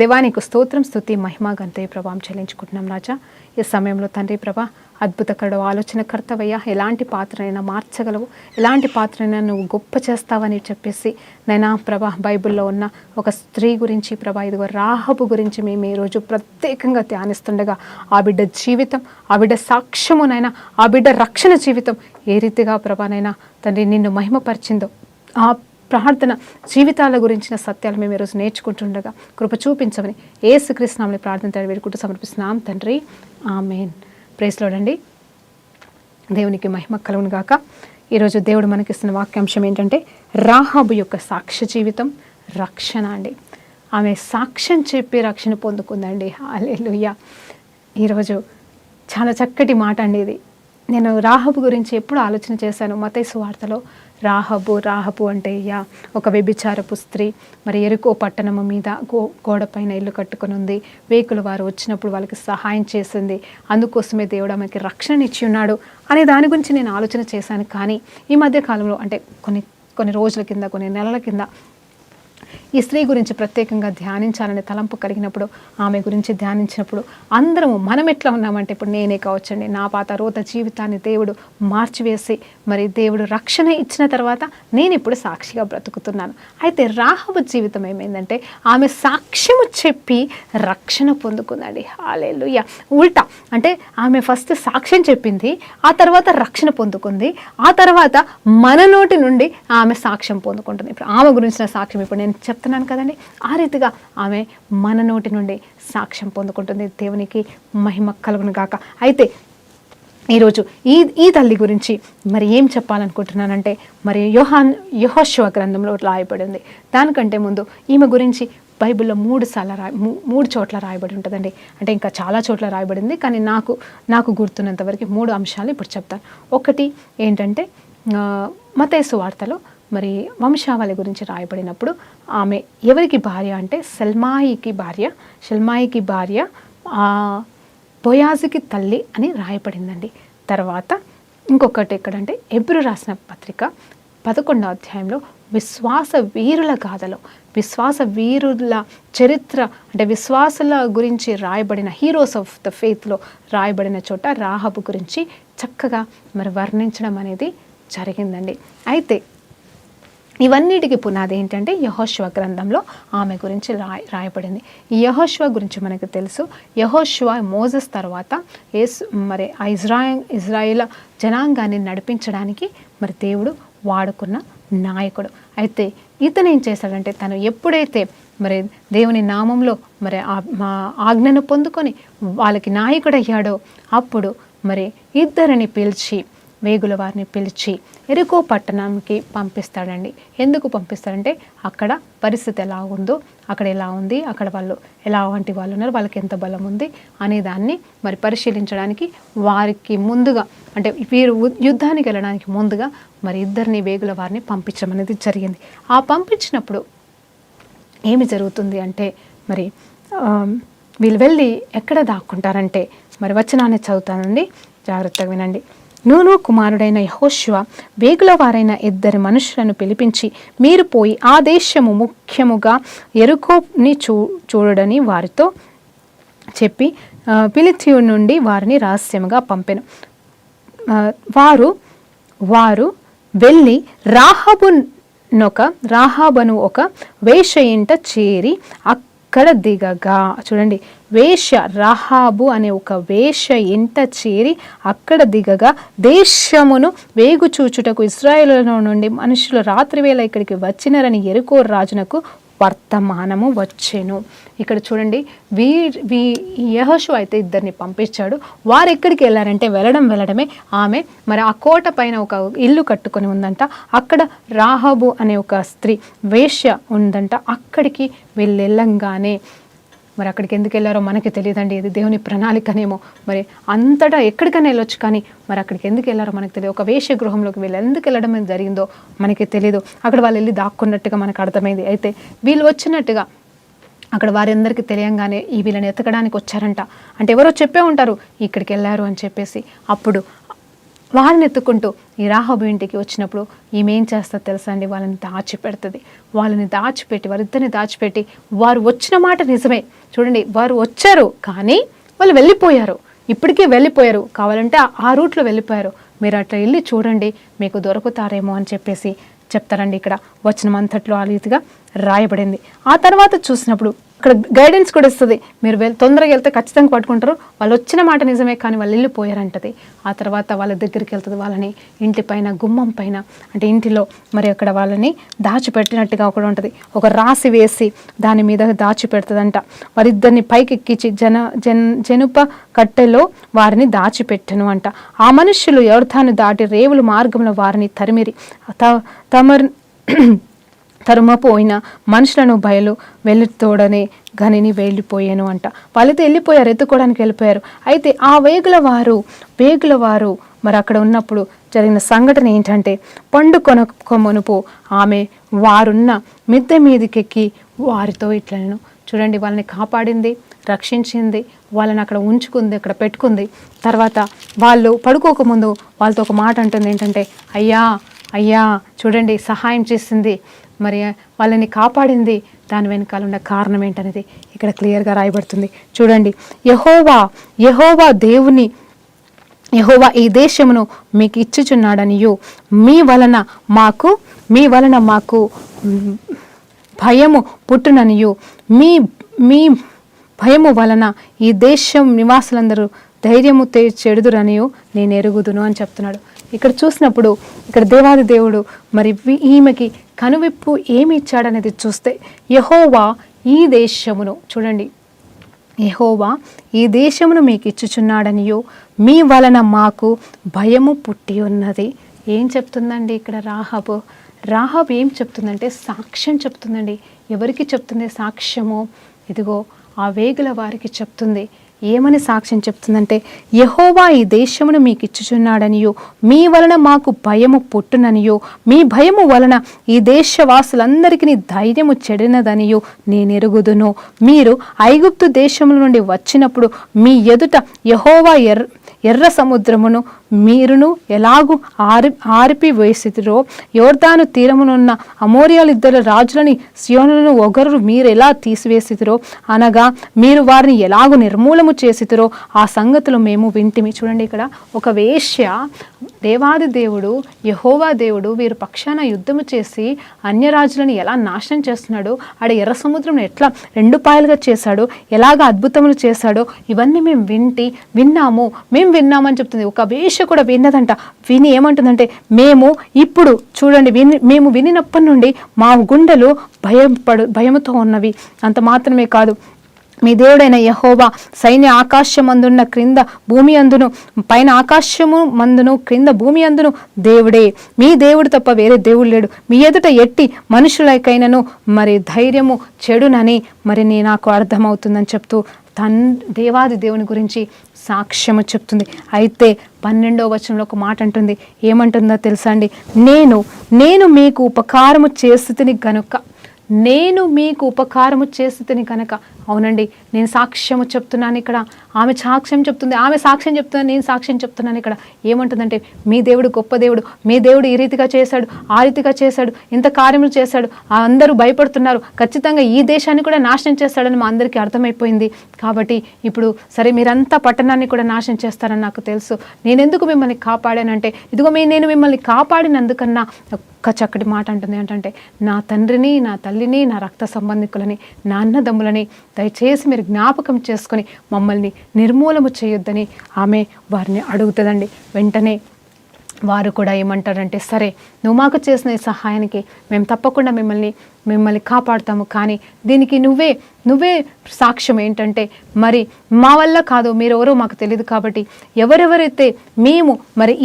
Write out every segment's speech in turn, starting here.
దేవానికి స్తోత్రం, స్తుతి, మహిమ, ఘనత, ప్రభావం చెల్లించుకుంటున్నాం రాజా. ఈ సమయంలో తండ్రి ప్రభా అద్భుతకరుడు, ఆలోచనకర్తవయ్యా, ఎలాంటి పాత్రనైనా మార్చగలవు, ఎలాంటి పాత్రనైనా నువ్వు గొప్ప చేస్తావని చెప్పేసి నైనా ప్రభా బైబిల్లో ఉన్న ఒక స్త్రీ గురించి ప్రభా ఇదిగో రాహబు గురించి మేము ఈరోజు ప్రత్యేకంగా ధ్యానిస్తుండగా ఆ బిడ్డ జీవితం, ఆ బిడ్డ సాక్ష్యమునైనా, ఆ బిడ్డ రక్షణ జీవితం ఏ రీతిగా ప్రభానైనా తండ్రి నిన్ను మహిమపరిచిందో ఆ ప్రార్థన జీవితాల గురించిన సత్యాలు మేము ఈరోజు నేర్చుకుంటుండగా కృప చూపించమని యేసుక్రీస్తు నామములో ప్రార్థన వేడుకుంటూ సమర్పిస్తున్నాం తండ్రి, ఆమేన్. ప్రైజ్ లార్డ్ అండి. దేవునికి మహిమ కలుగును గాక. ఈరోజు దేవుడు మనకిస్తున్న వాక్యాంశం ఏంటంటే రాహాబు యొక్క సాక్ష్య జీవితం, రక్షణ అండి. ఆమె సాక్ష్యం చెప్పి రక్షణ పొందుకుందండి. హల్లెలూయా. ఈరోజు చాలా చక్కటి మాట అండి ఇది. నేను రాహబు గురించి ఎప్పుడు ఆలోచన చేశాను. మత్తయి సువార్తలో రాహబు అంటే ఒక వ్యభిచారపు స్త్రీ, మరి ఎరుకో పట్టణము మీద గోడపైన ఇల్లు కట్టుకుని ఉంది. వేకుల వారు వచ్చినప్పుడు వాళ్ళకి సహాయం చేసింది, అందుకోసమే దేవుడు ఆమెకి రక్షణ ఇచ్చి ఉన్నాడు అనే దాని గురించి నేను ఆలోచన చేశాను. కానీ ఈ మధ్య కాలంలో అంటే కొన్ని రోజుల కింద, కొన్ని నెలల కింద ఈ స్త్రీ గురించి ప్రత్యేకంగా ధ్యానించాలనే తలంపు కలిగినప్పుడు, ఆమె గురించి ధ్యానించినప్పుడు అందరము మనం ఎట్లా ఉన్నామంటే, ఇప్పుడు నేనే కావచ్చండి, నా పాత రోత జీవితాన్ని దేవుడు మార్చివేసి మరి దేవుడు రక్షణ ఇచ్చిన తర్వాత నేను ఇప్పుడు సాక్షిగా బ్రతుకుతున్నాను. అయితే రాహబు జీవితం ఏమైందంటే ఆమె సాక్ష్యము చెప్పి రక్షణ పొందుకుందండి. హల్లెలూయా. ఉల్టా అంటే ఆమె ఫస్ట్ సాక్ష్యం చెప్పింది, ఆ తర్వాత రక్షణ పొందుకుంది, ఆ తర్వాత మన నోటి నుండి ఆమె సాక్ష్యం పొందుకుంటుంది. ఇప్పుడు ఆమె గురించిన సాక్ష్యం ఇప్పుడు నేను చెప్తున్నాను కదండి, ఆ రీతిగా ఆమె మన నోటి నుండి సాక్ష్యం పొందుకుంటుంది. దేవునికి మహిమ కలుగును గాక. అయితే ఈరోజు ఈ తల్లి గురించి మరి ఏం చెప్పాలనుకుంటున్నానంటే, మరి యెహోషువ గ్రంథంలో రాయబడింది. దానికంటే ముందు ఈమె గురించి బైబిల్లో 3 చోట్ల రాయబడి ఉంటుందండి. అంటే ఇంకా చాలా చోట్ల రాయబడింది, కానీ నాకు గుర్తున్నంత వరకు 3 అంశాలు ఇప్పుడు చెప్తాను. ఒకటి ఏంటంటే మత్తయి సువార్తలో మరి వంశావళి గురించి రాయబడినప్పుడు ఆమె ఎవరికి భార్య అంటే షల్మాయికి భార్య బోయాజుకి తల్లి అని రాయబడిందండి. తర్వాత ఇంకొకటి ఎక్కడంటే హెబ్రీ రాసిన పత్రిక 11వ అధ్యాయంలో విశ్వాస వీరుల గాథలో, విశ్వాస వీరుల చరిత్ర అంటే విశ్వాసుల గురించి రాయబడిన హీరోస్ ఆఫ్ ద ఫెయిత్లో రాయబడిన చోట రాహబు గురించి చక్కగా మరి వర్ణించడం అనేది జరిగిందండి. అయితే ఇవన్నిటికీ పునాది ఏంటంటే యెహోషువ గ్రంథంలో ఆమె గురించి రాయబడింది. ఈ యెహోషువ గురించి మనకు తెలుసు. యెహోషువ మోసెస్ తర్వాత మరి ఇజ్రాయేల్ జనాంగాన్ని నడిపించడానికి మరి దేవుడు వాడుకున్న నాయకుడు. అయితే ఇతను ఏం చేశాడంటే, తను ఎప్పుడైతే మరి దేవుని నామంలో మరి ఆజ్ఞను పొందుకొని వాళ్ళకి నాయకుడయ్యాడో అప్పుడు మరి ఇద్దరిని పిలిచి, వేగుల వారిని పిలిచి ఎరుకో పట్టణానికి పంపిస్తాడండి. ఎందుకు పంపిస్తాడంటే అక్కడ పరిస్థితి ఎలా ఉందో, అక్కడ ఎలా ఉంది, అక్కడ వాళ్ళు ఎలాంటి వాళ్ళు ఉన్నారు, వాళ్ళకి ఎంత బలం ఉంది అనే దాన్ని మరి పరిశీలించడానికి వారికి ముందుగా అంటే వీరు యుద్ధానికి వెళ్ళడానికి ముందుగా మరి ఇద్దరిని వేగుల వారిని పంపించడం అనేది జరిగింది. ఆ పంపించినప్పుడు ఏమి జరుగుతుంది అంటే మరి వీళ్ళు వెళ్ళి ఎక్కడ దాక్కుంటారంటే, మరి వచనాన్ని చదువుతానండి, జాగ్రత్తగా వినండి. నూను కుమారుడైన యెహోషువ వేగుల వారైన 2 మనుషులను పిలిపించి, మీరు పోయి ఆ దేశము ముఖ్యముగా యెరికోని చూడడని వారితో చెప్పి ఫిలిష్తీయుల నుండి వారిని రహస్యముగా పంపెను. వారు వెళ్ళి రాహాబను ఒక వేశ్య ఇంట చేరి అక్కడ దిగగా, చూడండి, వేశ్య రాహాబు అనే ఒక వేశ్య ఇంట చేరి అక్కడ దిగగా దేశమును వేగు చూచుటకు ఇశ్రాయేలులో నుండి మనుషులు రాత్రివేళ ఇక్కడికి వచ్చినారని యెరికో రాజునకు వర్తమానము వచ్చెను. ఇక్కడ చూడండి, యెహోషువ అయితే ఇద్దరిని పంపించాడు. వారు ఎక్కడికి వెళ్ళారంటే వెళ్ళడమే ఆమె మరి ఆ కోట పైన ఒక ఇల్లు కట్టుకొని ఉందంట. అక్కడ రాహాబు అనే ఒక స్త్రీ వేశ్య ఉందంట. అక్కడికి వెళ్ళంగానే మరి అక్కడికి ఎందుకు వెళ్ళారో మనకి తెలియదండి, ఇది దేవుని ప్రణాళికనేమో. మరి అంతటా ఎక్కడికైనా వెళ్ళొచ్చు, కానీ మరి అక్కడికి ఎందుకు వెళ్ళారో మనకు తెలియదు. ఒక వేశ్య గృహంలోకి ఎందుకు వెళ్ళడం జరిగిందో మనకి తెలియదు. అక్కడ వాళ్ళు వెళ్ళి దాక్కున్నట్టుగా మనకు అర్థమైంది. అయితే వీళ్ళు వచ్చినట్టుగా అక్కడ వారందరికీ తెలియంగానే ఈ వీళ్ళని ఎతకడానికి వచ్చారంట. అంటే ఎవరో చెప్పే ఉంటారు ఇక్కడికి వెళ్ళారు అని చెప్పేసి. అప్పుడు వారిని ఎత్తుకుంటూ ఈ రాహాబు ఇంటికి వచ్చినప్పుడు ఈమె ఏం చేస్తుందో తెలుసా అండి, వాళ్ళని దాచిపెడుతుంది. వాళ్ళని దాచిపెట్టి, వారిద్దరిని దాచిపెట్టి, వారు వచ్చిన మాట నిజమే. చూడండి, వారు వచ్చారు కానీ వాళ్ళు వెళ్ళిపోయారు, ఇప్పటికీ వెళ్ళిపోయారు. కావాలంటే ఆ రూట్లో వెళ్ళిపోయారు, మీరు అట్లా వెళ్ళి చూడండి, మీకు దొరుకుతారేమో అని చెప్పేసి చెప్తారండి. ఇక్కడ వచనం అంతట్లో ఆ రీతిగా రాయబడింది. ఆ తర్వాత చూసినప్పుడు ఇక్కడ గైడెన్స్ కూడా ఇస్తుంది, మీరు తొందరగా వెళ్తే ఖచ్చితంగా పట్టుకుంటారు, వాళ్ళు వచ్చిన మాట నిజమే కానీ వాళ్ళు వెళ్ళిపోయారంటది. ఆ తర్వాత వాళ్ళ దగ్గరికి వెళ్తుంది, వాళ్ళని ఇంటి పైన, గుమ్మం పైన, అంటే ఇంటిలో మరి అక్కడ వాళ్ళని దాచిపెట్టినట్టుగా ఒకటి ఉంటుంది, ఒక రాసి వేసి దాని మీద దాచిపెడుతుందంట. వారిద్దరిని పైకి ఎక్కించి జనుప కట్టెలో వారిని దాచిపెట్టెను అంట. ఆ మనుష్యులు యోర్దాను దాటి రేవుల మార్గంలో వారిని తరిమిరి తరుమపోయిన మనుషులను బయలు వెళ్ళితోడనే గనిని వెళ్ళిపోయాను అంట. వాళ్ళైతే వెళ్ళిపోయారు, ఎత్తుకోవడానికి వెళ్ళిపోయారు. అయితే ఆ వేగుల వారు మరి అక్కడ ఉన్నప్పుడు జరిగిన సంఘటన ఏంటంటే, పండు కొనుపు ఆమె వారున్న మిద్దె మీదకెక్కి వారితో ఇట్లను చూడండి, వాళ్ళని కాపాడింది, రక్షించింది, వాళ్ళని అక్కడ ఉంచుకుంది, అక్కడ పెట్టుకుంది. తర్వాత వాళ్ళు పడుకోకముందు వాళ్ళతో ఒక మాట అంటుంది ఏంటంటే, అయ్యా చూడండి, సహాయం చేసింది, మరి వాళ్ళని కాపాడింది. దాని వెనకాల ఉన్న కారణం ఏంటనేది ఇక్కడ క్లియర్గా రాయబడుతుంది. చూడండి, యెహోవా ఈ దేశమును మీకు ఇచ్చుచున్నాడనియు మీ వలన మాకు భయము పుట్టుననియు మీ భయము వలన ఈ దేశం నివాసులందరూ ధైర్యము చెడుదురనియు నేను ఎరుగుదును అని చెప్తున్నాడు. ఇక్కడ చూసినప్పుడు ఇక్కడ దేవాది దేవుడు మరి ఈమెకి కనువిప్పు ఏమి ఇచ్చాడనేది చూస్తే, యెహోవా ఈ దేశమును చూడండి, యెహోవా ఈ దేశమును మీకు ఇచ్చుచున్నాడనియో మీ వలన మాకు భయము పుట్టి ఉన్నది. ఏం చెప్తుందండి ఇక్కడ రాహాబు ఏం చెప్తుందంటే సాక్ష్యం చెప్తుందండి. ఎవరికి చెప్తుంది సాక్ష్యము? ఇదిగో ఆ వేగుల వారికి చెప్తుంది. ఏమని సాక్ష్యం చెప్తుందంటే, యెహోవా ఈ దేశమును మీకు ఇచ్చుచున్నాడనియో మీ వలన మాకు భయము పుట్టుననియో మీ భయము వలన ఈ దేశవాసులందరికీ ధైర్యము చెడినదనియో నేను ఎరుగుదును. మీరు ఐగుప్తు దేశముల నుండి వచ్చినప్పుడు మీ ఎదుట యెహోవా ఎర్ర సముద్రమును మీరును ఎలాగూ ఆరిపివేసిరో, యోర్దాను తీరమునున్న అమోరియాలిద్దరు రాజులని సియోనులను ఒకరు మీరు ఎలా తీసివేసిరో, అనగా మీరు వారిని ఎలాగూ నిర్మూలము చేసిరో ఆ సంగతులు మేము వింటిమి. చూడండి, ఇక్కడ ఒక వేశ్య దేవాది దేవుడు యెహోవా దేవుడు వీరు పక్షాన యుద్ధము చేసి అన్యరాజులను ఎలా నాశనం చేస్తున్నాడు, ఆడ ఎర్ర సముద్రం ఎట్లా 2 పాయలుగా చేశాడు, ఎలాగ అద్భుతములు చేశాడో ఇవన్నీ మేము విన్నామని చెప్తుంది. ఒక వేశ్య కూడా విన్నదంట. విని ఏమంటుందంటే, మేము ఇప్పుడు చూడండి మేము వినినప్పటి నుండి మా గుండెలు భయముతో ఉన్నవి. అంత మాత్రమే కాదు, మీ దేవుడైన యెహోవా సైన్య ఆకాశమందున్న క్రింద భూమి అందును, పైన ఆకాశము మందును క్రింద భూమి అందును దేవుడే. మీ దేవుడు తప్ప వేరే దేవుడు లేడు. మీ ఎదుట ఎట్టి మనుషులకైనను మరి ధైర్యము చెడునని మరి నాకు అర్థమవుతుందని చెప్తూ దేవాది దేవుని గురించి సాక్ష్యము చెప్తుంది. అయితే 12వ వచనంలో ఒక మాట అంటుంది. ఏమంటుందో తెలుసా అండి? నేను మీకు ఉపకారము చేస్తుని గనుక అవునండి, నేను సాక్ష్యము చెప్తున్నాను. ఇక్కడ ఆమె సాక్ష్యం చెప్తుంది, నేను సాక్ష్యం చెప్తున్నాను. ఇక్కడ ఏమంటుందంటే, మీ దేవుడు గొప్ప దేవుడు, మీ దేవుడు ఈ రీతిగా చేశాడు, ఆ రీతిగా చేశాడు, ఇంత కార్యములు చేశాడు, అందరూ భయపడుతున్నారు, ఖచ్చితంగా ఈ దేశాన్ని కూడా నాశనం చేస్తాడని మా అందరికీ అర్థమైపోయింది. కాబట్టి ఇప్పుడు సరే మీరంతా పట్టణాన్ని కూడా నాశనం చేస్తారని నాకు తెలుసు. నేనెందుకు మిమ్మల్ని కాపాడానంటే, ఇదిగో నేను మిమ్మల్ని కాపాడినందుకన్నా ఒక్క చక్కటి మాట అంటుంది ఏంటంటే, నా తండ్రిని, నా తల్లిని, నా రక్త సంబంధికులని, నా అన్నదమ్ములని దయచేసి మీరు జ్ఞాపకం చేసుకొని మమ్మల్ని నిర్మూలము చేయొద్దని ఆమె వారిని అడుగుతుందండి. వెంటనే వారు కూడా ఏమంటారంటే, సరే నువ్వు మాకు చేసిన ఈ సహాయానికి మేము తప్పకుండా మిమ్మల్ని కాపాడుతాము, కానీ దీనికి నువ్వే సాక్ష్యం ఏంటంటే, మరి మా వల్ల కాదు, మీరెవరో మాకు తెలియదు, కాబట్టి ఎవరెవరైతే మేము మరి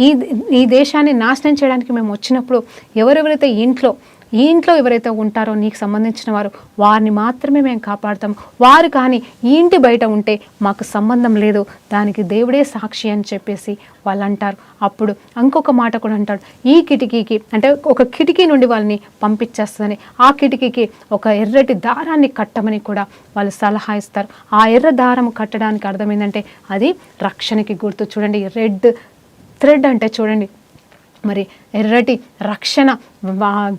ఈ దేశాన్ని నాశనం చేయడానికి మేము వచ్చినప్పుడు ఎవరెవరైతే ఈ ఇంట్లో ఎవరైతే ఉంటారో నీకు సంబంధించిన వారు, వారిని మాత్రమే మేము కాపాడుతాం, వారు కానీ ఈ ఇంటి బయట ఉంటే మాకు సంబంధం లేదు, దానికి దేవుడే సాక్షి అని చెప్పేసి వాళ్ళు అంటారు. అప్పుడు ఇంకొక మాట కూడా అంటాడు, ఈ కిటికీకి అంటే ఒక కిటికీ నుండి వాళ్ళని పంపించేస్తుందని, ఆ కిటికీకి ఒక ఎర్రటి దారాన్ని కట్టమని కూడా వాళ్ళు సలహా ఇస్తారు. ఆ ఎర్ర దారం కట్టడానికి అర్థమైందంటే అది రక్షణకి గుర్తు. చూడండి, థ్రెడ్ అంటే చూడండి మరి ఎర్రటి రక్షణ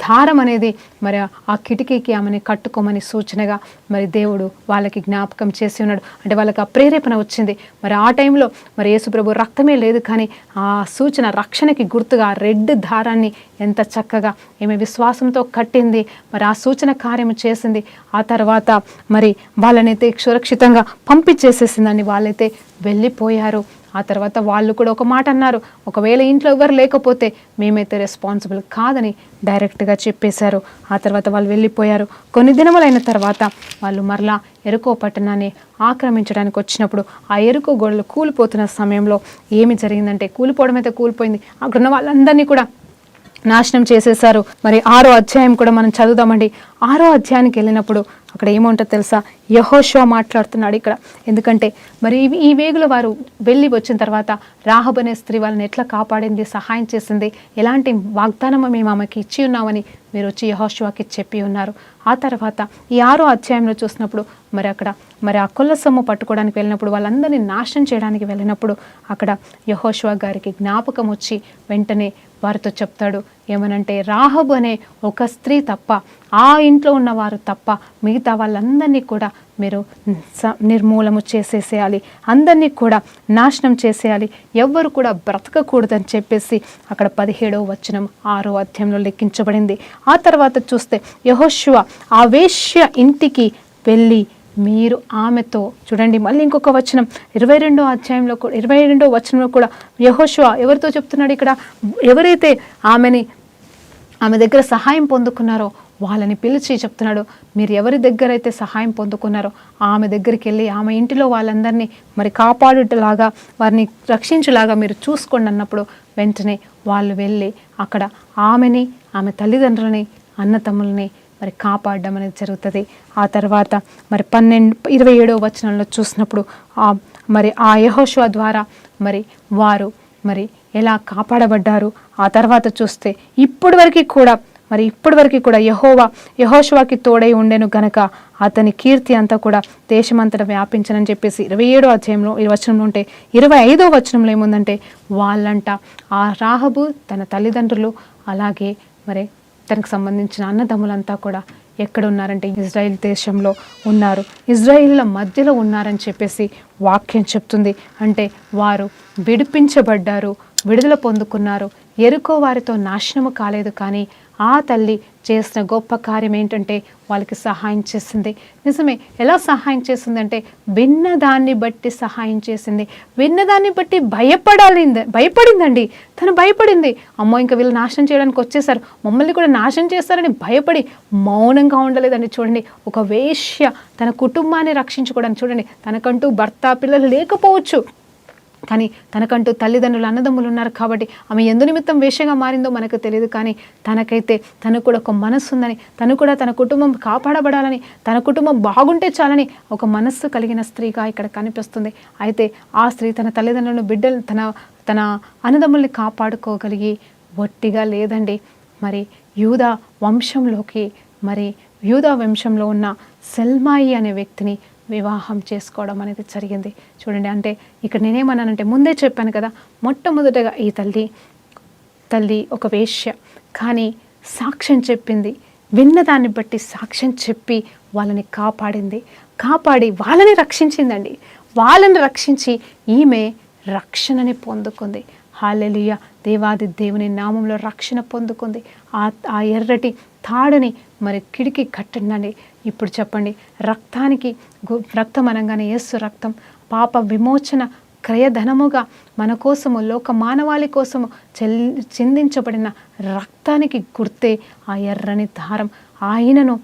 దారం అనేది మరి ఆ కిటికీకి ఆమెని కట్టుకోమని సూచనగా మరి దేవుడు వాళ్ళకి జ్ఞాపకం చేసి ఉన్నాడు. అంటే వాళ్ళకి ఆ ప్రేరేపణ వచ్చింది. మరి ఆ టైంలో మరి యేసుప్రభు రక్తమే లేదు, కానీ ఆ సూచన రక్షణకి గుర్తుగా రెడ్ దారాన్ని ఎంత చక్కగా ఈమె విశ్వాసంతో కట్టింది. మరి ఆ సూచన కార్యము చేసింది. ఆ తర్వాత మరి వాళ్ళనైతే సురక్షితంగా పంపించేసేసిందని వాళ్ళైతే వెళ్ళిపోయారు. ఆ తర్వాత వాళ్ళు కూడా ఒక మాట అన్నారు, ఒకవేళ ఇంట్లో ఎవరు లేకపోతే మేమైతే రెస్పాన్సిబుల్ కాదని డైరెక్ట్గా చెప్పేశారు. ఆ తర్వాత వాళ్ళు వెళ్ళిపోయారు. కొన్ని దినములైన తర్వాత వాళ్ళు మరలా ఎరుకో పట్టణాన్ని ఆక్రమించడానికి వచ్చినప్పుడు ఆ ఎరుకో గోడలు కూలిపోతున్న సమయంలో ఏమి జరిగిందంటే, కూలిపోవడం అయితే కూలిపోయింది, అక్కడున్న వాళ్ళందరినీ కూడా నాశనం చేసేశారు. మరి 6వ అధ్యాయం కూడా మనం చదువుదామండి. 6వ అధ్యాయానికి వెళ్ళినప్పుడు అక్కడ ఏముంటుందో తెలుసా, యెహోషువ మాట్లాడుతున్నాడు ఇక్కడ. ఎందుకంటే మరి ఈ వేగుల వారు వెళ్ళి వచ్చిన తర్వాత రాహబు అనే స్త్రీ వాళ్ళని ఎట్లా కాపాడింది, సహాయం చేసింది, ఎలాంటి వాగ్దానం మేము ఆమెకి ఇచ్చి ఉన్నామని మీరు వచ్చి యెహోషువకి చెప్పి ఉన్నారు. ఆ తర్వాత ఈ 6వ అధ్యాయంలో చూసినప్పుడు మరి అక్కడ మరి ఆ కొల్ల సొమ్ము పట్టుకోవడానికి వెళ్ళినప్పుడు, వాళ్ళందరినీ నాశనం చేయడానికి వెళ్ళినప్పుడు అక్కడ యెహోషువ గారికి జ్ఞాపకం వచ్చి వెంటనే వారితో చెప్తాడు. ఏమనంటే, రాహబు అనే ఒక స్త్రీ తప్ప, ఆ ఇంట్లో ఉన్నవారు తప్ప మిగతా వాళ్ళందరినీ కూడా మీరు నిర్మూలము చేసేసేయాలి, అందరినీ కూడా నాశనం చేసేయాలి, ఎవ్వరు కూడా బ్రతకకూడదని చెప్పేసి అక్కడ 17వ వచనం 6వ అధ్యాయంలో లెక్కించబడింది. ఆ తర్వాత చూస్తే యెహోషువ ఆ వేశ్య ఇంటికి వెళ్ళి మీరు ఆమెతో, చూడండి మళ్ళీ ఇంకొక వచనం 22వ అధ్యాయంలో 22వ వచనంలో కూడా యెహోషువ ఎవరితో చెప్తున్నాడు ఇక్కడ, ఎవరైతే ఆమె దగ్గర సహాయం పొందుకున్నారో వాళ్ళని పిలిచి చెప్తున్నాడు, మీరు ఎవరి దగ్గర అయితే సహాయం పొందుకున్నారో ఆమె దగ్గరికి వెళ్ళి ఆమె ఇంటిలో వాళ్ళందరినీ మరి కాపాడులాగా, వారిని రక్షించులాగా మీరు చూసుకోండి అన్నప్పుడు వెంటనే వాళ్ళు వెళ్ళి అక్కడ ఆమెని, ఆమె తల్లిదండ్రులని, అన్నతమ్ములని మరి కాపాడడం అనేది జరుగుతుంది. ఆ తర్వాత మరి 27వ వచనంలో చూసినప్పుడు మరి ఆ యెహోషువ ద్వారా మరి వారు మరి ఎలా కాపాడబడ్డారు. ఆ తర్వాత చూస్తే ఇప్పటి వరకు కూడా యెహోషువకి తోడై ఉండెను గనక అతని కీర్తి అంతా కూడా దేశమంతటా వ్యాపించనని చెప్పేసి 27వ అధ్యాయంలో ఈ వచనంలో ఉంటే, 25వ వచనంలో ఏముందంటే, వాళ్ళంట ఆ రాహబు తన తల్లిదండ్రులు అలాగే మరి తనకు సంబంధించిన అన్నదమ్ములంతా కూడా ఎక్కడ ఉన్నారంటే ఇజ్రాయిల్ దేశంలో ఉన్నారు, ఇజ్రాయిల్ల మధ్యలో ఉన్నారని చెప్పేసి వాక్యం చెప్తుంది. అంటే వారు విడిపించబడ్డారు, విడుదల పొందుకున్నారు. యెరికో వారితో నాశనము కాలేదు, కానీ ఆ తల్లి చేసిన గొప్ప కార్యం ఏంటంటే వాళ్ళకి సహాయం చేసింది. నిజమే, ఎలా సహాయం చేసిందంటే విన్నదాన్ని బట్టి సహాయం చేసింది. విన్నదాన్ని బట్టి భయపడిందండి. తను భయపడింది, అమ్మో ఇంకా వీళ్ళు నాశనం చేయడానికి వచ్చేసారు, మమ్మల్ని కూడా నాశనం చేస్తారని భయపడి మౌనంగా ఉండలేదండి. చూడండి, ఒక వేశ్య తన కుటుంబాన్ని రక్షించుకోవడానికి, చూడండి తనకంటూ భర్త పిల్లలు లేకపోవచ్చు, కానీ తనకంటూ తల్లిదండ్రులు అన్నదమ్ములు ఉన్నారు కాబట్టి ఆమె ఎందు నిమిత్తం వేషగా మారిందో మనకు తెలియదు, కానీ తనకైతే తనకు కూడా ఒక మనస్సు ఉందని, తను కూడా తన కుటుంబం కాపాడబడాలని, తన కుటుంబం బాగుంటే చాలని ఒక మనస్సు కలిగిన స్త్రీగా ఇక్కడ కనిపిస్తుంది. అయితే ఆ స్త్రీ తన తల్లిదండ్రులను, బిడ్డలు, తన అన్నదమ్ముల్ని కాపాడుకోగలిగి ఒట్టిగా లేదండి. మరి యూదా వంశంలో ఉన్న సెల్మాయి అనే వ్యక్తిని వివాహం చేసుకోవడం అనేది జరిగింది. చూడండి, అంటే ఇక్కడ నేనేమన్నానంటే ముందే చెప్పాను కదా, మొట్టమొదటగా ఈ తల్లి ఒక వేశ్య, కానీ సాక్ష్యం చెప్పింది, విన్నదాన్ని బట్టి సాక్ష్యం చెప్పి వాళ్ళని కాపాడి వాళ్ళని రక్షించిందండి. వాళ్ళని రక్షించి ఈమె రక్షణని పొందుకుంది. హల్లెలూయా, దేవాది దేవుని నామంలో రక్షణ పొందుకుంది. ఆ ఎర్రటి తాడుని మరి కిడికి కట్టండి. ఇప్పుడు చెప్పండి, రక్తం అనగానే యేసు రక్తం పాప విమోచన క్రయధనముగా మన కోసము, లోక మానవాళి కోసము చిందించబడిన రక్తానికి గుర్తే ఆ ఎర్రని దారం. ఆయనను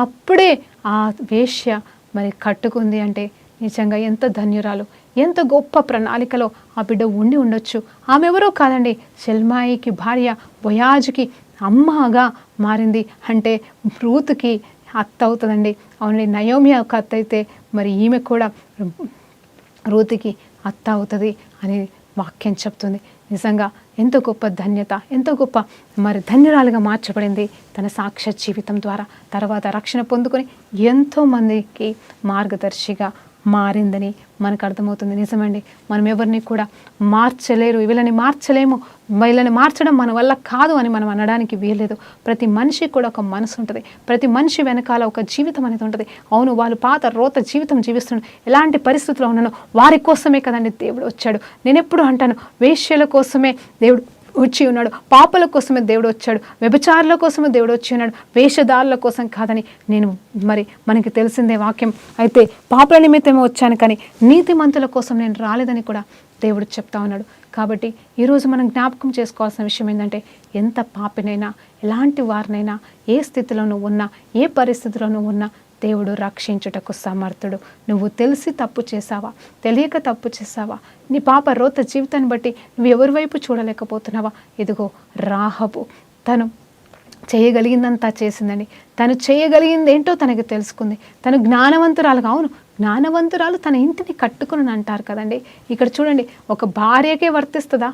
అప్పుడే ఆ వేశ్య మరి కట్టుకుంది అంటే నిజంగా ఎంత ధన్యురాలు, ఎంత గొప్ప ప్రణాళికలో ఆ బిడ్డ ఉండొచ్చు. ఆమె ఎవరో కాదండి, సెల్మాయికి భార్య, బోయాజుకి అమ్మగా మారింది. అంటే రూతుకి అత్త అవుతుందండి. అవునండి, నయోమి ఒక అత్త అయితే మరి ఈమె కూడా రూతుకి అత్త అవుతుంది అని వాక్యం చెప్తుంది. నిజంగా ఎంతో గొప్ప ధన్యత, ఎంతో గొప్ప మరి ధన్యురాలుగా మార్చబడింది తన సాక్ష్య జీవితం ద్వారా. తర్వాత రక్షణ పొందుకొని ఎంతోమందికి మార్గదర్శిగా మారిందని మనకు అర్థమవుతుంది. నిజమండి, మనం ఎవరిని కూడా మార్చలేరు, వీళ్ళని మార్చలేము, వీళ్ళని మార్చడం మన వల్ల కాదు అని మనం అనడానికి వీల్లేదు. ప్రతి మనిషికి కూడా ఒక మనసు ఉంటుంది, ప్రతి మనిషి వెనకాల ఒక జీవితం అనేది ఉంటుంది. అవును, వాళ్ళు పాత రోత జీవితం జీవిస్తున్నారు, ఎలాంటి పరిస్థితుల్లో ఉన్నానో వారి కోసమే కదండి దేవుడు వచ్చాడు. నేను ఎప్పుడు అంటాను, వేశ్యల కోసమే దేవుడు వచ్చి ఉన్నాడు, పాపల కోసమే దేవుడు వచ్చాడు, వ్యభిచారుల కోసమే దేవుడు వచ్చి ఉన్నాడు, వేషధారుల కోసం కాదని నేను మరి మనకి తెలిసిందే వాక్యం. అయితే పాపల నిమిత్తమే వచ్చాను కానీ నీతిమంతుల కోసం నేను రాలేదని కూడా దేవుడు చెప్తా ఉన్నాడు. కాబట్టి ఈరోజు మనం జ్ఞాపకం చేసుకోవాల్సిన విషయం ఏంటంటే, ఎంత పాపినైనా, ఎలాంటి వారినైనా, ఏ స్థితిలోనూ ఉన్నా, ఏ పరిస్థితిలోనూ ఉన్నా దేవుడు రక్షించుటకు సమర్థుడు. నువ్వు తెలిసి తప్పు చేసావా, తెలియక తప్పు చేసావా, నీ పాప రోత జీవితాన్ని బట్టి నువ్వు ఎవరి వైపు చూడలేకపోతున్నావా? ఇదిగో రాహబు తను చేయగలిగిందంతా చేసిందండి. తను చేయగలిగింది ఏంటో తనకి తెలుసుకుంది. తను జ్ఞానవంతురాలుగా, అవును జ్ఞానవంతురాలు తన ఇంటిని కట్టుకుని అంటారు కదండి. ఇక్కడ చూడండి, ఒక భార్యకే వర్తిస్తుందా,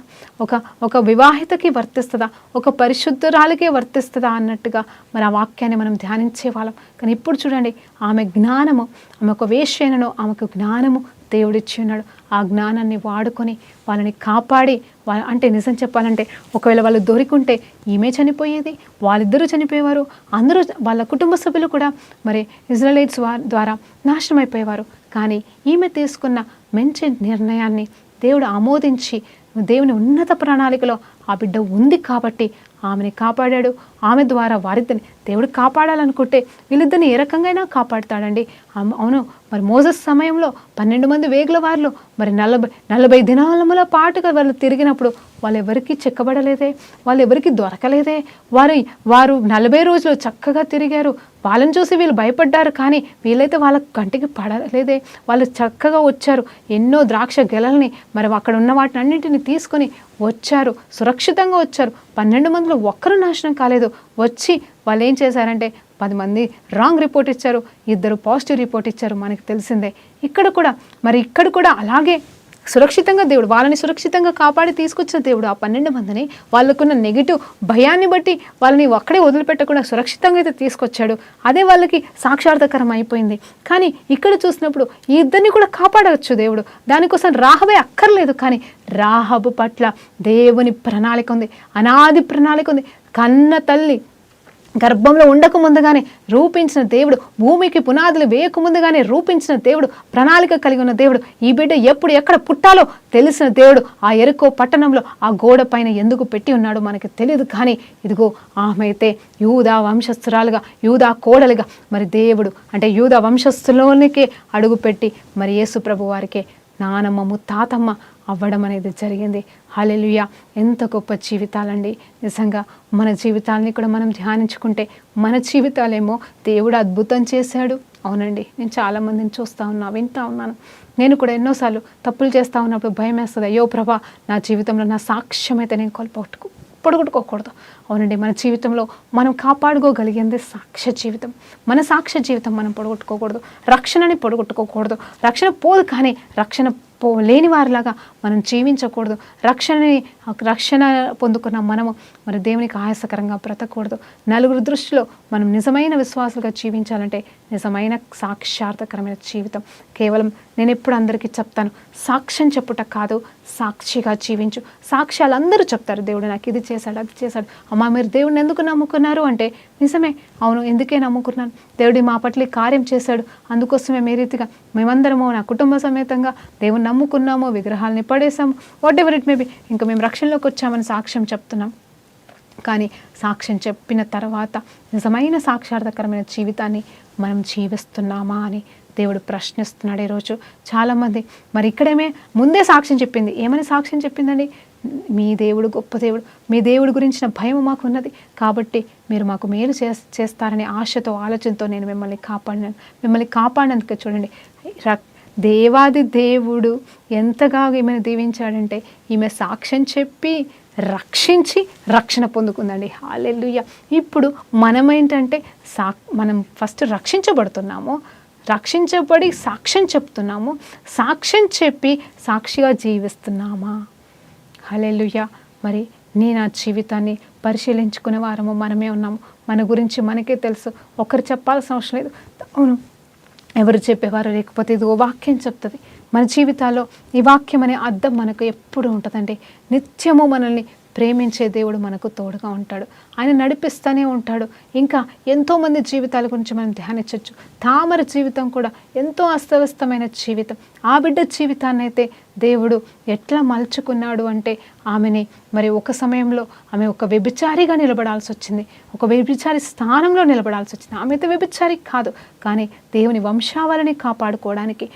ఒక వివాహితకి వర్తిస్తుందా, ఒక పరిశుద్ధురాలికే వర్తిస్తుందా అన్నట్టుగా మరి ఆ వాక్యాన్ని మనం ధ్యానించే వాళ్ళం. కానీ ఇప్పుడు చూడండి, ఆమె జ్ఞానము, ఆమె ఒక వేశ్యను, ఆమెకు జ్ఞానము దేవుడిచ్చి ఉన్నాడు. ఆ జ్ఞానాన్ని వాడుకొని వాళ్ళని కాపాడి, అంటే నిజం చెప్పాలంటే ఒకవేళ వాళ్ళు దొరికుంటే ఈమె చనిపోయేది, వాళ్ళిద్దరూ చనిపోయేవారు, అందరూ వాళ్ళ కుటుంబ సభ్యులు కూడా మరి ఇజ్రాయెలీట్స్ ద్వారా నాశనం అయిపోయేవారు. కానీ ఈమె తీసుకున్న మంచి నిర్ణయాన్ని దేవుడు ఆమోదించి, దేవుని ఉన్నత ప్రణాళికలో ఆ బిడ్డ ఉంది కాబట్టి ఆమెని కాపాడాడు. ఆమె ద్వారా వారిద్దరిని దేవుడు కాపాడాలనుకుంటే వీళ్ళిద్దరిని ఏ రకంగా కాపాడుతాడండి. అవును, మరి మోసెస్ సమయంలో 12 మంది వేగుల వారిలో మరి 40 దినాలముల పాటుగా వాళ్ళు తిరిగినప్పుడు వాళ్ళు ఎవరికి చెక్కబడలేదే, వాళ్ళు ఎవరికి దొరకలేదే. వారు 40 రోజులు చక్కగా తిరిగారు, వాళ్ళని చూసి వీళ్ళు భయపడ్డారు, కానీ వీళ్ళైతే వాళ్ళ కంటికి పడలేదే. వాళ్ళు చక్కగా వచ్చారు, ఎన్నో ద్రాక్ష గెలల్ని మరి అక్కడ ఉన్న వాటిని అన్నింటిని తీసుకొని వచ్చారు, సురక్షితంగా వచ్చారు. 12 మందిలో ఒక్కరు నాశనం కాలేదు. వచ్చి వాళ్ళు ఏం చేశారంటే 10 మంది రాంగ్ రిపోర్ట్ ఇచ్చారు, 2 పాజిటివ్ రిపోర్ట్ ఇచ్చారు, మనకి తెలిసిందే. ఇక్కడ కూడా అలాగే సురక్షితంగా దేవుడు వాళ్ళని సురక్షితంగా కాపాడి తీసుకొచ్చిన దేవుడు ఆ 12 మందిని వాళ్ళకున్న నెగిటివ్ భయాన్ని బట్టి వాళ్ళని ఒక్కడే వదిలిపెట్టకుండా సురక్షితంగా అయితే తీసుకొచ్చాడు. అదే వాళ్ళకి సాక్షార్థకరం అయిపోయింది. కానీ ఇక్కడ చూసినప్పుడు ఈ ఇద్దరిని కూడా కాపాడవచ్చు దేవుడు. దానికోసం రాహబే అక్కర్లేదు, కానీ రాహబు పట్ల దేవుని ప్రణాళిక ఉంది, అనాది ప్రణాళిక ఉంది. కన్న తల్లి గర్భంలో ఉండక ముందుగానే రూపించిన దేవుడు, భూమికి పునాదులు వేయక ముందుగానే రూపించిన దేవుడు, ప్రణాళిక కలిగి ఉన్న దేవుడు, ఈ బిడ్డ ఎప్పుడు ఎక్కడ పుట్టాలో తెలిసిన దేవుడు. ఆ ఎరుకో పట్టణంలో ఆ గోడ పైన ఎందుకు పెట్టి ఉన్నాడో మనకి తెలియదు, కానీ ఇదిగో ఆమె అయితే యూదా వంశస్థురాలుగా, యూదా కోడలుగా మరి దేవుడు అంటే యూదా వంశస్థులోనికే అడుగుపెట్టి మరి యేసు ప్రభు వారికి నానమ్మ ముత్తాతమ్మ అవ్వడం అనేది జరిగింది. హల్లెలూయా! ఎంత గొప్ప జీవితాలండి. నిజంగా మన జీవితాలని కూడా మనం ధ్యానించుకుంటే మన జీవితాలేమో దేవుడు అద్భుతం చేశాడు. అవునండి, నేను చాలామందిని చూస్తూ ఉన్నా, వింటూ ఉన్నాను. నేను కూడా ఎన్నోసార్లు తప్పులు చేస్తూ ఉన్నప్పుడు భయం వేస్తుంది, అయ్యో ప్రభా, నా జీవితంలో నా సాక్ష్యం అయితే నేను పొడగొట్టుకోకూడదు. అవునండి, మన జీవితంలో మనం కాపాడుకోగలిగింది సాక్ష్య జీవితం. మన సాక్ష్య జీవితం మనం పొడగొట్టుకోకూడదు, రక్షణని పొడగొట్టుకోకూడదు. రక్షణ పోదు, కానీ రక్షణ లేని వారిలాగా మనం జీవించకూడదు. రక్షణ పొందుకున్న మనము మరి దేవునికి ఆయాసకరంగా బ్రతకూడదు. నలుగురు దృష్టిలో మనం నిజమైన విశ్వాసులుగా జీవించాలంటే నిజమైన సాక్షార్థకరమైన జీవితం. కేవలం నేను ఎప్పుడు అందరికీ చెప్తాను, సాక్ష్యం చెప్పుట కాదు, సాక్షిగా జీవించు. సాక్ష్యాలు అందరూ చెప్తారు, దేవుడు నాకు ఇది చేశాడు, అది చేశాడు. అమ్మా, మీరు దేవుడిని ఎందుకు నమ్ముకున్నారు అంటే, నిజమే, అవును, ఎందుకే నమ్ముకున్నాను, దేవుడి మా పట్ల కార్యం చేశాడు, అందుకోసమే మీ రీతిగా మేమందరము నా కుటుంబ సమేతంగా దేవుని నమ్ముకున్నాము, విగ్రహాలని పడేసాము, వాట్ ఎవర్ ఇట్ మేబీ, ఇంకా మేము రక్షణలోకి వచ్చామని సాక్ష్యం చెప్తున్నాం. కానీ సాక్ష్యం చెప్పిన తర్వాత నిజమైన సాక్షార్థకరమైన జీవితాన్ని మనం జీవిస్తున్నామా అని దేవుడు ప్రశ్నిస్తున్నాడు ఈరోజు. చాలామంది మరి ఇక్కడేమే ముందే సాక్ష్యం చెప్పింది. ఏమని సాక్ష్యం చెప్పిందండి? మీ దేవుడు గొప్ప దేవుడు, మీ దేవుడి గురించిన భయం మాకు ఉన్నది, కాబట్టి మీరు మాకు మేలు చేస్తారనే ఆశతో, ఆలోచనతో నేను మిమ్మల్ని కాపాడినందుకు చూడండి, దేవాది దేవుడు ఎంతగా ఈమెను దీవించాడంటే ఈమె సాక్ష్యం చెప్పి రక్షించి రక్షణ పొందుకుందండి. హల్లెలూయా! ఇప్పుడు మనం ఏంటంటే మనం ఫస్ట్ రక్షించబడుతున్నాము, రక్షించబడి సాక్ష్యం చెప్తున్నాము, సాక్ష్యం చెప్పి సాక్షిగా జీవిస్తున్నామా? హల్లెలూయా! మరి నా జీవితాన్ని పరిశీలించుకునే వారము మనమే ఉన్నాము. మన గురించి మనకే తెలుసు, ఒకరు చెప్పాల్సిన అవసరం లేదు. అవును, ఎవరు చెప్పేవారు లేకపోతే ఇదిగో వాక్యం చెప్తుంది. మన జీవితాల్లో ఈ వాక్యం అనే అర్థం మనకు ఎప్పుడు ఉంటుందండి. నిత్యము మనల్ని ప్రేమించే దేవుడు మనకు తోడుగా ఉంటాడు. ఆయన నడిపిస్తూనే ఉంటాడు. ఇంకా ఎంతోమంది జీవితాల గురించి మనం ధ్యానించవచ్చు. తామర జీవితం కూడా ఎంతో అస్తవ్యస్తమైన జీవితం. ఆ బిడ్డ జీవితాన్ని అయితే దేవుడు ఎట్లా మలుచుకున్నాడు అంటే ఆమెని మరి ఒక సమయంలో ఆమె ఒక వ్యభిచారిగా నిలబడాల్సి వచ్చింది. ఒక వ్యభిచారి స్థానంలో నిలబడాల్సి వచ్చింది. ఆమె అయితే వ్యభిచారి కాదు, కానీ దేవుని వంశావళిని కాపాడుకోవడానికి,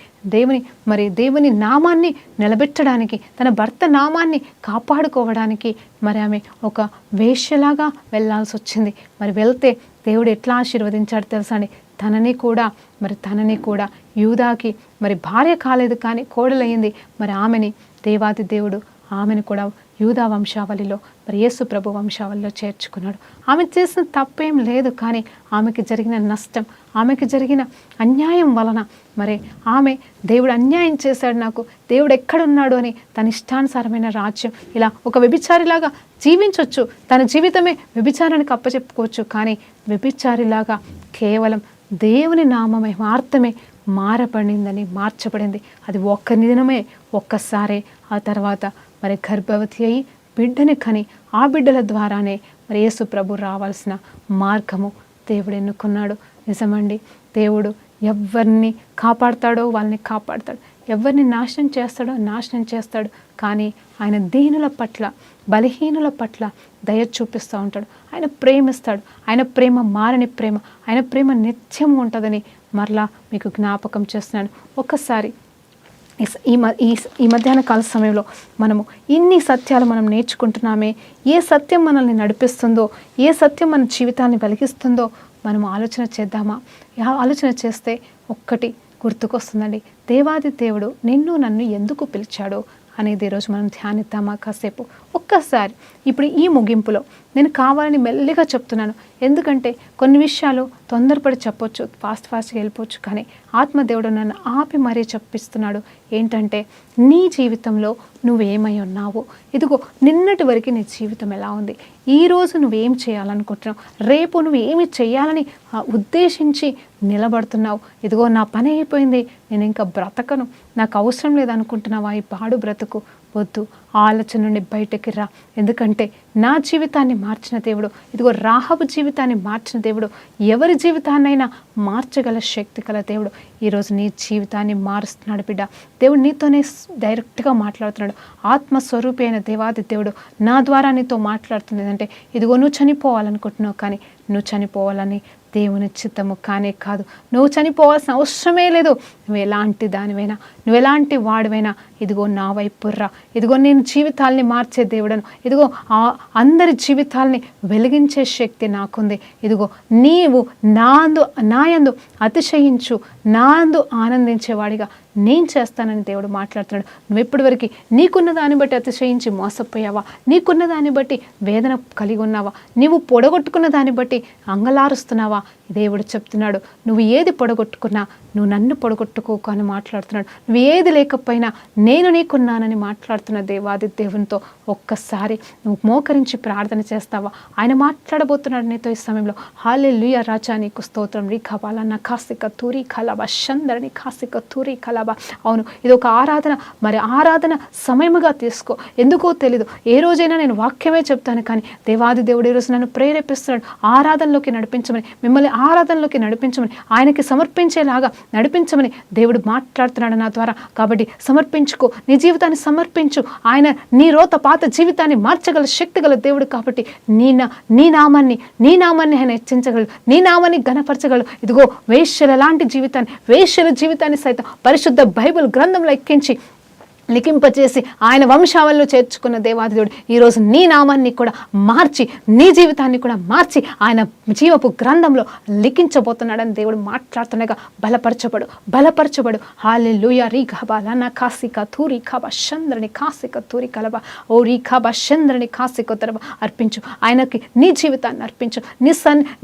దేవుని నామాన్ని నిలబెట్టడానికి, తన భర్త నామాన్ని కాపాడుకోవడానికి మరి ఆమె ఒక వేశ్యలాగా వెళ్ళాల్సి వచ్చింది. మరి వెళ్తే దేవుడు ఎట్లా ఆశీర్వదించాడు తెలుసా అండి? తనని కూడా యూదాకి మరి భార్య కాలేదు, కానీ కోడలయ్యింది. మరి ఆమెని దేవాది దేవుడు ఆమెను కూడా యూదా వంశావళిలో మరి యేసు ప్రభు వంశావళిలో చేర్చుకున్నాడు. ఆమె చేసిన తప్పేం లేదు, కానీ ఆమెకి జరిగిన నష్టం, ఆమెకి జరిగిన అన్యాయం వలన మరి దేవుడు అన్యాయం చేశాడు, నాకు దేవుడు ఎక్కడున్నాడు అని తన ఇష్టానుసారమైన రాజ్యం ఇలా ఒక వ్యభిచారిలాగా జీవించవచ్చు. తన జీవితమే వ్యభిచారానికి అప్పచెప్పుకోవచ్చు, కానీ వ్యభిచారిలాగా కేవలం దేవుని నామమే మాత్రమే మార్చబడింది. అది ఒక్క దినమే, ఒక్కసారే. ఆ తర్వాత మరి గర్భవతి అయి బిడ్డని కని ఆ బిడ్డల ద్వారానే మరి యేసు ప్రభు రావాల్సిన మార్గము దేవుడు ఎన్నుకున్నాడు. నిజమండి, దేవుడు ఎవరిని కాపాడతాడో వాళ్ళని కాపాడతాడు, ఎవరిని నాశనం చేస్తాడు. కానీ ఆయన దీనుల పట్ల, బలహీనుల పట్ల దయ చూపిస్తూ ఉంటాడు. ఆయన ప్రేమిస్తాడు. ఆయన ప్రేమ మారని ప్రేమ, ఆయన ప్రేమ నిత్యం ఉంటుందని మరలా మీకు జ్ఞాపకం చేస్తున్నాను. ఒక్కసారి ఈ మధ్యాహ్న కాల సమయంలో మనము ఇన్ని సత్యాలు మనం నేర్చుకుంటున్నామే. ఏ సత్యం మనల్ని నడిపిస్తుందో, ఏ సత్యం మన జీవితాన్ని వెలిగిస్తుందో మనం ఆలోచన చేద్దామా? ఆలోచన చేస్తే ఒక్కటి గుర్తుకొస్తుందండి. దేవాది దేవుడు నిన్ను నన్ను ఎందుకు పిలిచాడో అనేది ఈరోజు మనం ధ్యానిద్దామా కాసేపు? ఒక్కసారి ఇప్పుడు ఈ ముగింపులో నేను కావాలని మెల్లిగా చెప్తున్నాను, ఎందుకంటే కొన్ని విషయాలు తొందరపడి చెప్పొచ్చు, ఫాస్ట్గా వెళ్ళిపోవచ్చు, కానీ ఆత్మదేవుడు నన్ను ఆపి మరీ చెప్పిస్తున్నాడు. ఏంటంటే నీ జీవితంలో నువ్వేమై ఉన్నావు, ఇదిగో నిన్నటి వరకు నీ జీవితం ఎలా ఉంది, ఈరోజు నువ్వేం చేయాలనుకుంటున్నావు, రేపు నువ్వు ఏమి చేయాలని ఉద్దేశించి నిలబడుతున్నావు. ఇదిగో నా పని అయిపోయింది, నేను ఇంకా బ్రతకను, నాకు అవసరం లేదనుకుంటున్నావా? ఈ పాడు బ్రతుకు వద్దు, ఆలోచన నుండి బయటకి రా. ఎందుకంటే నా జీవితాన్ని మార్చిన దేవుడు, ఇదిగో రాహబు జీవితాన్ని మార్చిన దేవుడు, ఎవరి జీవితాన్నైనా మార్చగల శక్తి గల దేవుడు ఈరోజు నీ జీవితాన్ని మారుస్తున్నాడు. బిడ్డ, దేవుడు నీతోనే డైరెక్ట్గా మాట్లాడుతున్నాడు. ఆత్మస్వరూపి అయిన దేవాది దేవుడు నా ద్వారా నీతో మాట్లాడుతుంది. అంటే ఇదిగో నువ్వు చనిపోవాలనుకుంటున్నావు, కానీ నువ్వు చనిపోవాలని దేవుని చిత్తము కానే కాదు. నువ్వు చనిపోవాల్సిన అవసరమే లేదు. నువ్వు ఎలాంటి దానివైనా, నువ్వు ఎలాంటి వాడివైనా ఇదిగో నా వైపు రా. ఇదిగో నేను జీవితాల్ని మార్చే దేవుడను, ఇదిగో అందరి జీవితాల్ని వెలిగించే శక్తి నాకుంది. ఇదిగో నీవు నాయందు అతిశయించు, నాయందు ఆనందించేవాడిగా నేను చేస్తానని దేవుడు మాట్లాడుతున్నాడు. నువ్వు ఇప్పటి వరకు నీకున్న దాన్ని బట్టి అతిశయించి మోసపోయావా? నీకున్న దాన్ని బట్టి వేదన కలిగి ఉన్నావా? నీవు పొడగొట్టుకున్న దాన్ని బట్టి అంగలారుస్తున్నావా? దేవుడు చెప్తున్నాడు, నువ్వు ఏది పొడగొట్టుకున్నా నువ్వు నన్ను పొడగొట్టుకోకు అని మాట్లాడుతున్నాడు. నువ్వు ఏది లేకపోయినా నేను నీకున్నానని మాట్లాడుతున్న దేవాది దేవునితో ఒక్కసారి నువ్వు మోకరించి ప్రార్థన చేస్తావా? ఆయన మాట్లాడబోతున్నాడు నీతో ఈ సమయంలో. హల్లెలూయా రాజా, నీకు స్తోత్రం. రీఖాబాల నా కాసిక తూరి కలబ చందరని కాసిక తూరి కలబ. అవును, ఇది ఒక ఆరాధన, మరి ఆరాధన సమయముగా తీసుకో. ఎందుకో తెలీదు, ఏ రోజైనా నేను వాక్యమే చెప్తాను, కానీ దేవాది దేవుడు ఈరోజు నన్ను ప్రేరేపిస్తున్నాడు ఆరాధనలోకి నడిపించమని, మిమ్మల్ని ఆరాధనలోకి నడిపించమని, ఆయనకి సమర్పించేలాగా నడిపించమని దేవుడు మాట్లాడుతున్నాడు నా ద్వారా. కాబట్టి సమర్పించుకో, నీ జీవితాన్ని సమర్పించు. ఆయన నీ రోత పాత జీవితాన్ని మార్చగల శక్తి గల దేవుడు. కాబట్టి నీ నామాన్ని ఆయన హెచ్చించగలడు, నీ నామాన్ని ఘనపరచగలడు. ఇదిగో వేశ్యల జీవితాన్ని సైతం పరిశుద్ధ బైబిల్ గ్రంథంలో ఎక్కించి లిఖింపచేసి ఆయన వంశావళిలో చేర్చుకున్న దేవాది దేవుడు ఈరోజు నీ నామాన్ని కూడా మార్చి, నీ జీవితాన్ని కూడా మార్చి ఆయన జీవపు గ్రంథంలో లిఖించబోతున్నాడని దేవుడు మాట్లాడుతుండగా బలపరచబడు. హల్లెలూయా. రీఖాబాల నా కాసిక తూరి ఖాబా చంద్రని కాసిక తూరి కలబ ఓ రీఖాబా చంద్రని కాసిక తరబ అర్పించు. ఆయనకి నీ జీవితాన్ని అర్పించు.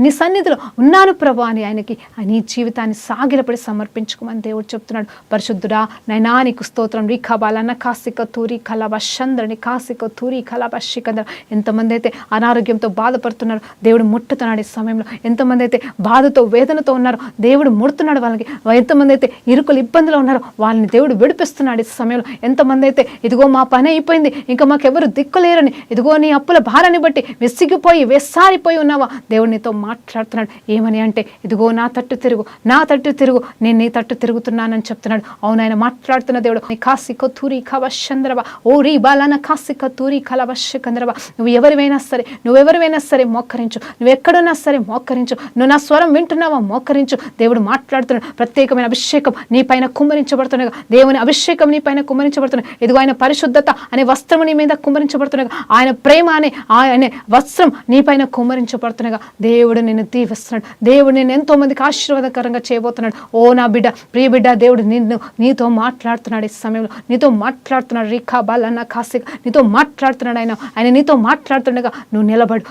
నీ సన్నిధిలో ఉన్నాను ప్రభు అని ఆయనకి నీ జీవితాన్ని సాగిలపడి సమర్పించుకోమని దేవుడు చెప్తున్నాడు. పరిశుద్ధుడా నైనా నీకు స్తోత్రం. రీఖాబా బాలన కాసిక తూరి కలబషంద్రని కాసిక తూరి కలబషికంద్ర. ఎంతమంది అయితే అనారోగ్యంతో బాధపడుతున్నారు, దేవుడు ముట్టుతున్నాడు ఈ సమయంలో. ఎంతమంది అయితే బాధతో వేదనతో ఉన్నారు, దేవుడు ముడుతున్నాడు వాళ్ళకి. ఎంతమంది అయితే ఇరుకులు ఇబ్బందులు ఉన్నారో వాళ్ళని దేవుడు విడిపిస్తున్నాడు ఈ సమయంలో. ఎంతమంది అయితే ఇదిగో మా పని అయిపోయింది, ఇంకా మాకెవరు దిక్కులేరని, ఇదిగో నీ అప్పుల భారాన్ని బట్టి వెసిగిపోయి వెస్సారిపోయి ఉన్నావా, దేవుడు నీతో మాట్లాడుతున్నాడు. ఏమని అంటే, ఇదిగో నా తట్టు తిరుగు, నా తట్టు తిరుగు, నేను నీ తట్టు తిరుగుతున్నానని చెప్తున్నాడు. అవును, ఆయన మాట్లాడుతున్న దేవుడు. కాసిక తూరి కవశంద్రవ ఓ రీ బాలన కాసిక తూరి కలవశకంద్రవ. నువ్వు ఎవరివైనా సరే మోకరించు, నువ్వు ఎక్కడున్నా సరే మోకరించు. నువ్వు నా స్వరం వింటున్నావా, మోకరించు. దేవుడు మాట్లాడుతున్నాడు. ప్రత్యేకమైన అభిషేకం నీ పైన కుమ్మరించబడుతున్నాగా, దేవుని అభిషేకం నీ పైన కుమ్మరించబడుతున్నాయి. ఇదిగో ఆయన పరిశుద్ధత అనే వస్త్రము నీ మీద కుమ్మరించబడుతున్నాగా, ఆయన ప్రేమ అనే వస్త్రం నీ పైన కుమ్మరించబడుతున్నాగా. దేవుడు నిన్ను దీవిస్తున్నాడు. దేవుడు నేను ఎంతో మందికి ఆశీర్వాదకరంగా చేయబోతున్నాడు. ఓ నా బిడ్డ, ప్రియ బిడ్డ, దేవుడు నీతో మాట్లాడుతున్నాడు. ఈ సమయంలో నీతో మాట్లాడుతున్నాడు. రీఖా బాలన్న కాసిక నీతో మాట్లాడుతున్నాడు. ఆయన నీతో మాట్లాడుతుండగా నువ్వు నిలబడు,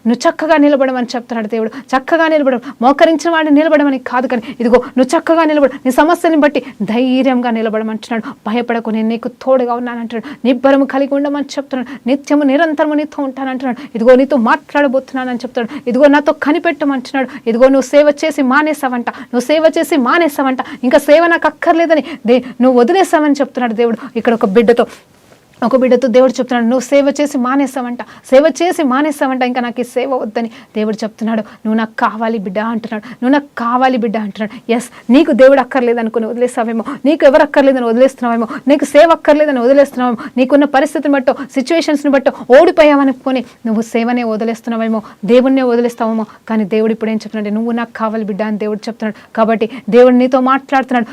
నువ్వు చక్కగా నిలబడమని చెప్తున్నాడు దేవుడు. చక్కగా నిలబడు, మోకరించిన వాడిని నిలబడమని కాదు, కానీ ఇదిగో నువ్వు చక్కగా నిలబడు, నీ సమస్యని బట్టి ధైర్యంగా నిలబడమంటున్నాడు. భయపడకు, నేను నీకు తోడుగా ఉన్నానంటున్నాడు. నిబ్బరము కలిగి ఉండమని చెప్తున్నాడు. నిత్యము నిరంతరము నీతో ఉంటానంటున్నాడు. ఇదిగో నీతో మాట్లాడబోతున్నానని చెప్తున్నాడు. ఇదిగో నాతో కనిపెట్టమంటున్నాడు. ఇదిగో నువ్వు సేవ చేసి మానేసావంట, ఇంకా సేవ నాకు అక్కర్లేదని నువ్వు వదిలేసావని చెప్తున్నాడు దేవుడు. ఇక్కడ ఒక బిడ్డతో దేవుడు చెప్తున్నాడు, నువ్వు సేవ చేసి మానేసావంట, ఇంకా నాకు ఈ సేవ వద్దని దేవుడు చెప్తున్నాడు. నువ్వు నాకు కావాలి బిడ్డ అంటున్నాడు. ఎస్, నీకు దేవుడు అక్కర్లేదు అనుకుని వదిలేస్తావేమో, నీకు ఎవరు అక్కర్లేదని వదిలేస్తున్నావేమో, నీకు సేవ అక్కర్లేదని వదిలేస్తున్నావేమో, నీకున్న పరిస్థితిని బట్టో సిచ్యువేషన్స్ని బట్టో ఓడిపోయావనుకొని నువ్వు సేవనే వదిలేస్తున్నావేమో, దేవుణ్ణే వదిలేస్తావేమో. కానీ దేవుడు ఇప్పుడు ఏం చెప్తున్నాడు, నువ్వు నాకు కావాలి బిడ్డ అని దేవుడు చెప్తున్నాడు. కాబట్టి దేవుడు నీతో మాట్లాడుతున్నాడు.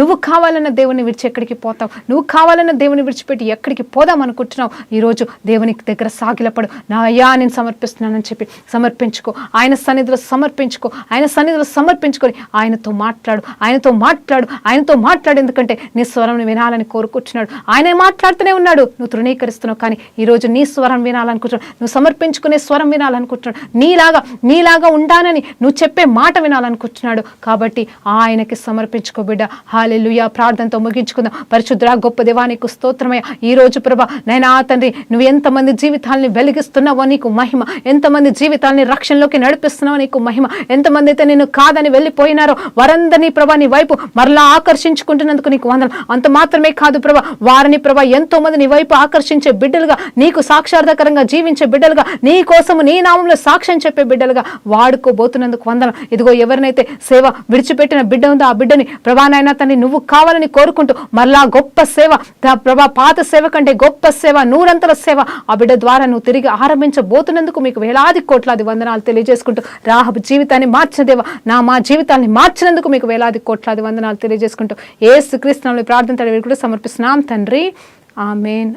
నువ్వు కావాలన్న దేవుని విడిచి ఎక్కడికి పోతావు? నువ్వు కావాలన్న దేవుని విడిచిపెట్టి ఎక్కడికి పోదాం అనుకుంటున్నావు? ఈరోజు దేవుని దగ్గర సాగిలపడు. నా అయ్యా నేను సమర్పిస్తున్నానని చెప్పి సమర్పించుకో. ఆయన సన్నిధిలో సమర్పించుకొని ఆయనతో మాట్లాడు. ఎందుకంటే నీ స్వరం వినాలని కోరుకుంటున్నాడు. ఆయన మాట్లాడుతూనే ఉన్నాడు, నువ్వు తృణీకరిస్తున్నావు. కానీ ఈరోజు నీ స్వరం వినాలనుకుంటున్నాడు, నువ్వు సమర్పించుకునే స్వరం వినాలనుకుంటున్నాడు. నీలాగా ఉండాలని నువ్వు చెప్పే మాట వినాలనుకుంటున్నాడు. కాబట్టి ఆయనకి సమర్పించుకో బిడ్డ. హల్లెలూయా. ప్రార్థనతో ముగించుకుందాం. పరిశుద్ధ గొప్ప దేవానికి స్తోత్రమయ్యా. ఈ రోజు ప్రభా నైనా తండ్రి, నువ్వు ఎంతమంది జీవితాలని వెలిగిస్తున్నావో నీకు మహిమ, ఎంతమంది జీవితాలని రక్షణలోకి నడిపిస్తున్నావో నీకు మహిమ, ఎంతమంది అయితే నేను కాదని వెళ్ళిపోయినారో వారందరినీ ప్రభా నీ వైపు మరలా ఆకర్షించుకుంటున్నందుకు నీకు వందనాలు. అంత మాత్రమే కాదు ప్రభా, వారిని ప్రభా ఎంతో మంది నీ వైపు ఆకర్షించే బిడ్డలుగా, నీకు సాక్షార్థకరంగా జీవించే బిడ్డలుగా, నీ కోసము నీ నామంలో సాక్ష్యం చెప్పే బిడ్డలుగా వాడుకోబోతున్నందుకు వందనాలు. ఇదిగో ఎవరినైతే సేవ విడిచిపెట్టిన బిడ్డ ఉందో ఆ బిడ్డని ప్రభా నాయనా తండ్రి నువ్వు కావాలని కోరుకుంటూ మరలా గొప్ప సేవ ప్రభా, పాత సేవ కంటే గొప్ప సేవ, నూరంతల సేవ ఆ బిడ్డ ద్వారా నువ్వు తిరిగి ఆరంభించబోతున్నందుకు మీకు వేలాది కోట్లాది వందనాలు తెలియజేసుకుంటూ, రాహబు జీవితాన్ని మార్చిన దేవ, మా జీవితాన్ని మార్చినందుకు మీకు వేలాది కోట్లాది వందనాలు తెలియజేసుకుంటూ యేసుక్రీస్తు నామములో ప్రార్థన కూడా సమర్పిస్తున్నాం తండ్రి. ఆమేన్.